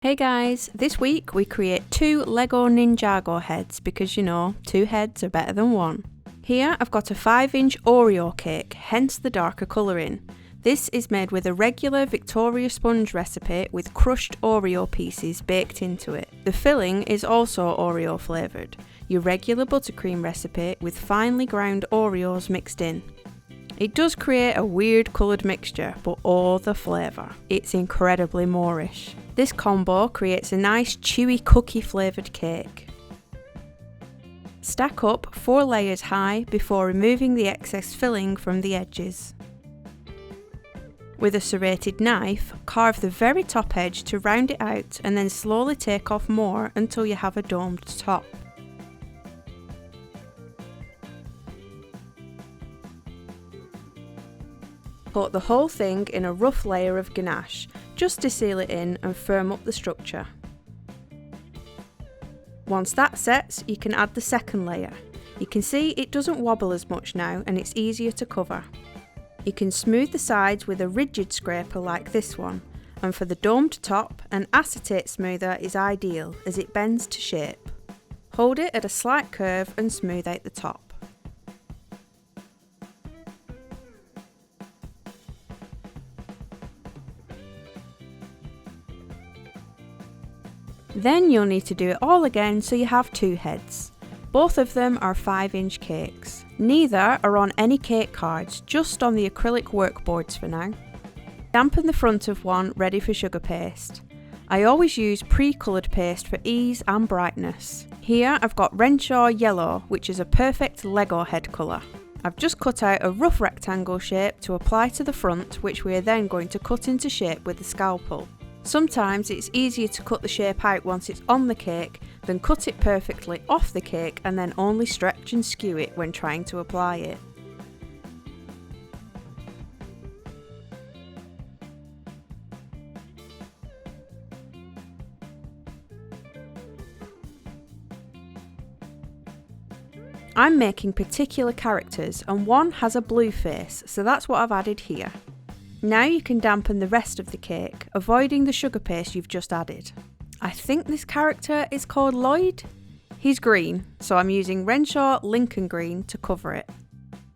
Hey guys, this week we create 2 Lego Ninjago heads because you know, 2 heads are better than 1. Here I've got a 5-inch Oreo cake, hence the darker colouring. This is made with a regular Victoria sponge recipe with crushed Oreo pieces baked into it. The filling is also Oreo flavoured, your regular buttercream recipe with finely ground Oreos mixed in. It does create a weird coloured mixture, but oh the flavour. It's incredibly Moorish. This combo creates a nice chewy cookie flavoured cake. Stack up 4 layers high before removing the excess filling from the edges. With a serrated knife, carve the very top edge to round it out and then slowly take off more until you have a domed top. Put the whole thing in a rough layer of ganache, just to seal it in and firm up the structure. Once that sets, you can add the second layer. You can see it doesn't wobble as much now and it's easier to cover. You can smooth the sides with a rigid scraper like this one, and for the domed top, an acetate smoother is ideal as it bends to shape. Hold it at a slight curve and smooth out the top. Then you'll need to do it all again so you have 2 heads. Both of them are 5-inch cakes. Neither are on any cake cards, just on the acrylic workboards for now. Dampen the front of one ready for sugar paste. I always use pre-coloured paste for ease and brightness. Here I've got Renshaw Yellow, which is a perfect Lego head colour. I've just cut out a rough rectangle shape to apply to the front, which we are then going to cut into shape with the scalpel. Sometimes it's easier to cut the shape out once it's on the cake than cut it perfectly off the cake and then only stretch and skew it when trying to apply it. I'm making particular characters and one has a blue face, so that's what I've added here. Now you can dampen the rest of the cake, avoiding the sugar paste you've just added. I think this character is called Lloyd. He's green, so I'm using Renshaw Lincoln Green to cover it.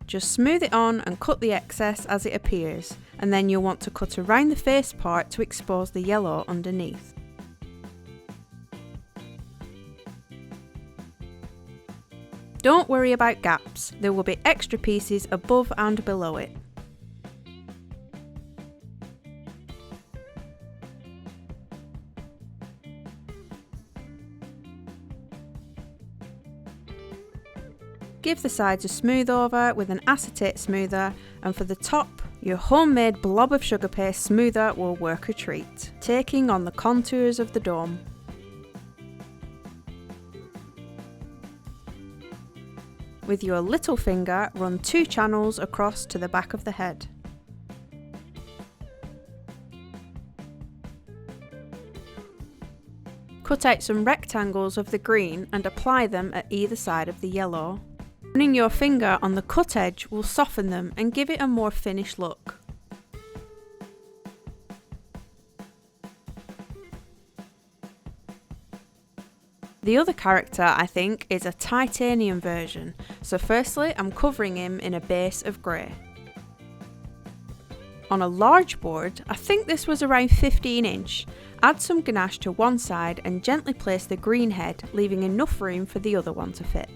Just smooth it on and cut the excess as it appears, and then you'll want to cut around the face part to expose the yellow underneath. Don't worry about gaps, there will be extra pieces above and below it. Give the sides a smooth over with an acetate smoother, and for the top, your homemade blob of sugar paste smoother will work a treat, taking on the contours of the dome. With your little finger, run 2 channels across to the back of the head. Cut out some rectangles of the green and apply them at either side of the yellow. Running your finger on the cut edge will soften them and give it a more finished look. The other character, I think, is a titanium version, so firstly I'm covering him in a base of grey. On a large board, I think this was around 15-inch, add some ganache to one side and gently place the green head, leaving enough room for the other one to fit.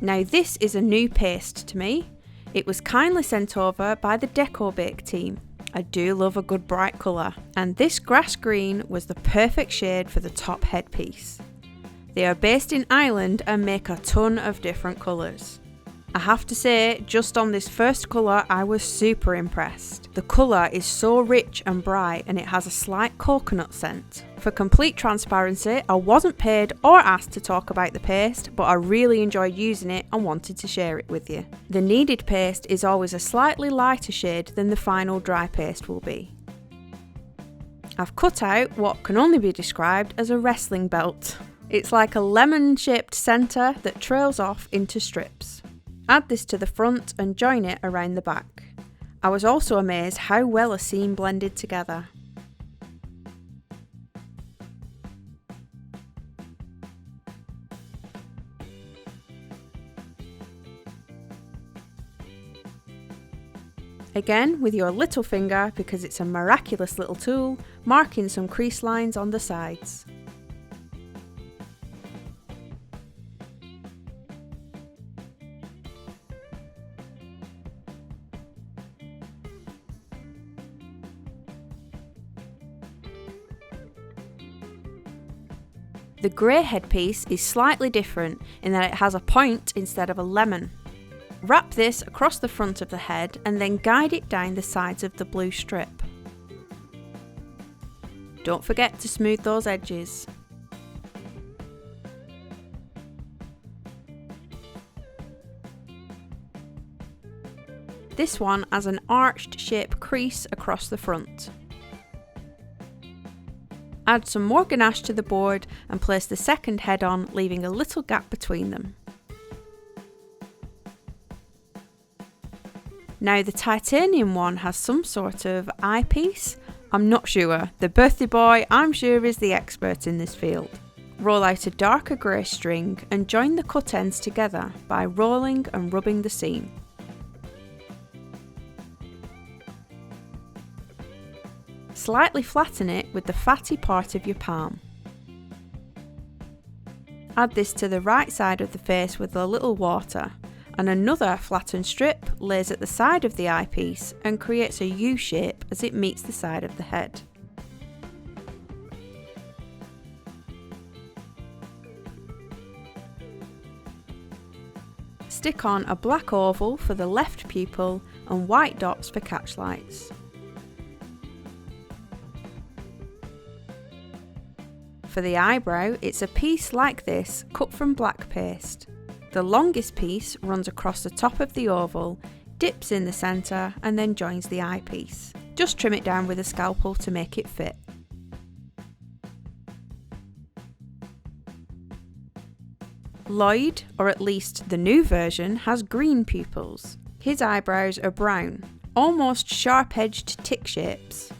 Now this is a new paste to me. It was kindly sent over by the Deco Bake team. I do love a good bright colour, and this grass green was the perfect shade for the top headpiece. They are based in Ireland and make a ton of different colours. I have to say, just on this first colour I was super impressed. The colour is so rich and bright and it has a slight coconut scent. For complete transparency, I wasn't paid or asked to talk about the paste, but I really enjoyed using it and wanted to share it with you. The kneaded paste is always a slightly lighter shade than the final dry paste will be. I've cut out what can only be described as a wrestling belt. It's like a lemon-shaped centre that trails off into strips. Add this to the front and join it around the back. I was also amazed how well a seam blended together. Again, with your little finger, because it's a miraculous little tool, marking some crease lines on the sides. The grey headpiece is slightly different in that it has a point instead of a lemon. Wrap this across the front of the head and then guide it down the sides of the blue strip. Don't forget to smooth those edges. This one has an arched shape crease across the front. Add some more ganache to the board and place the second head on, leaving a little gap between them. Now the titanium one has some sort of eyepiece. I'm not sure. The birthday boy, I'm sure, is the expert in this field. Roll out a darker grey string and join the cut ends together by rolling and rubbing the seam. Slightly flatten it with the fatty part of your palm. Add this to the right side of the face with a little water, and another flattened strip lays at the side of the eyepiece and creates a U shape as it meets the side of the head. Stick on a black oval for the left pupil and white dots for catch lights. For the eyebrow, it's a piece like this, cut from black paste. The longest piece runs across the top of the oval, dips in the centre and then joins the eyepiece. Just trim it down with a scalpel to make it fit. Lloyd, or at least the new version, has green pupils. His eyebrows are brown, almost sharp-edged tick shapes.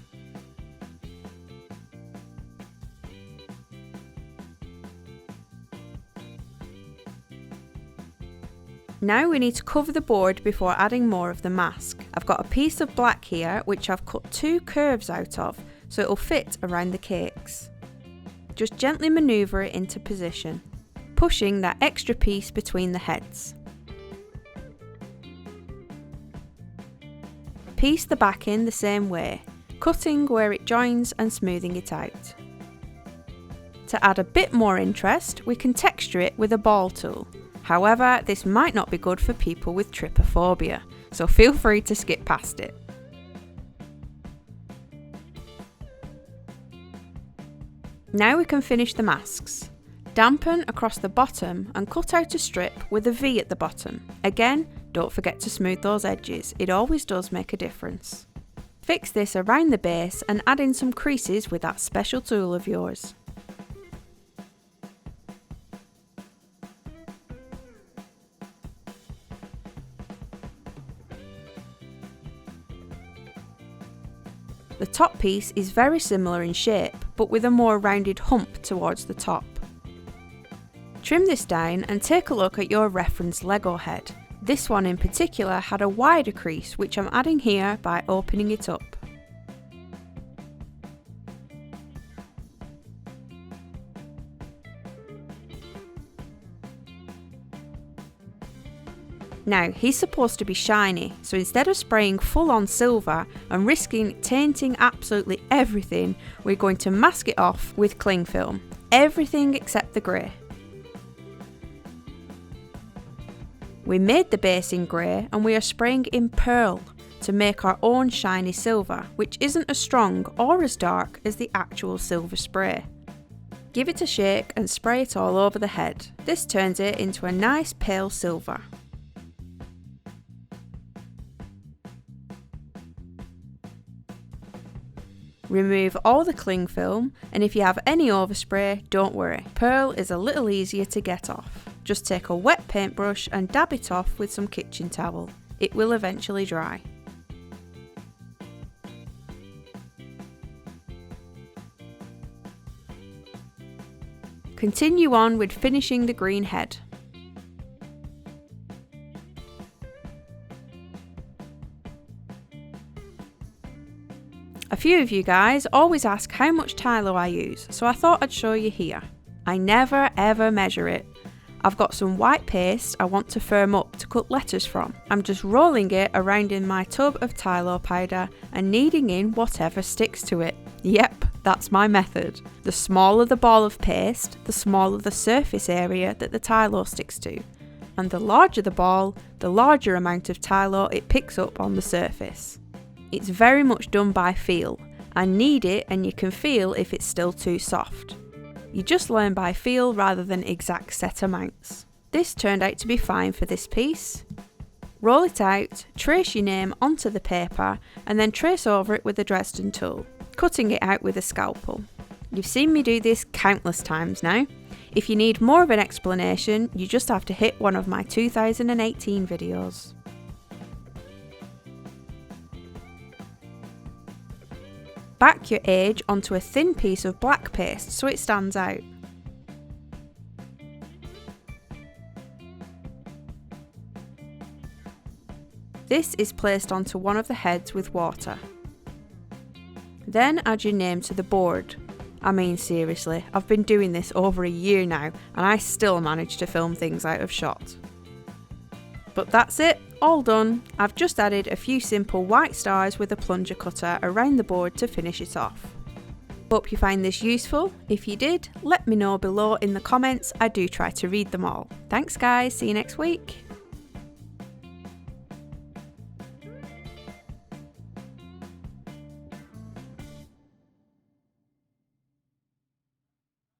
Now we need to cover the board before adding more of the mask. I've got a piece of black here which I've cut 2 curves out of so it'll fit around the cakes. Just gently manoeuvre it into position, pushing that extra piece between the heads. Piece the back in the same way, cutting where it joins and smoothing it out. To add a bit more interest, we can texture it with a ball tool. However, this might not be good for people with trypophobia, so feel free to skip past it. Now we can finish the masks. Dampen across the bottom and cut out a strip with a V at the bottom. Again, don't forget to smooth those edges, it always does make a difference. Fix this around the base and add in some creases with that special tool of yours. The top piece is very similar in shape, but with a more rounded hump towards the top. Trim this down and take a look at your reference Lego head. This one in particular had a wider crease, which I'm adding here by opening it up. Now, he's supposed to be shiny, so instead of spraying full on silver and risking tainting absolutely everything, we're going to mask it off with cling film. Everything except the grey. We made the base in grey and we are spraying in pearl to make our own shiny silver, which isn't as strong or as dark as the actual silver spray. Give it a shake and spray it all over the head. This turns it into a nice pale silver. Remove all the cling film, and if you have any overspray, don't worry. Pearl is a little easier to get off. Just take a wet paintbrush and dab it off with some kitchen towel. It will eventually dry. Continue on with finishing the green head. few of you guys always ask how much Tylo I use, so I thought I'd show you here. I never ever measure it. I've got some white paste I want to firm up to cut letters from. I'm just rolling it around in my tub of Tylo powder and kneading in whatever sticks to it. Yep, that's my method. The smaller the ball of paste, the smaller the surface area that the Tylo sticks to. And the larger the ball, the larger amount of Tylo it picks up on the surface. It's very much done by feel. I knead it and you can feel if it's still too soft. You just learn by feel rather than exact set amounts. This turned out to be fine for this piece. Roll it out, trace your name onto the paper and then trace over it with a Dresden tool, cutting it out with a scalpel. You've seen me do this countless times now. If you need more of an explanation, you just have to hit one of my 2018 videos. Back your edge onto a thin piece of black paste so it stands out. This is placed onto one of the heads with water. Then add your name to the board. I mean seriously, I've been doing this over a year now and I still manage to film things out of shot. But that's it, all done. I've just added a few simple white stars with a plunger cutter around the board to finish it off. Hope you find this useful. If you did, let me know below in the comments. I do try to read them all. Thanks guys, see you next week.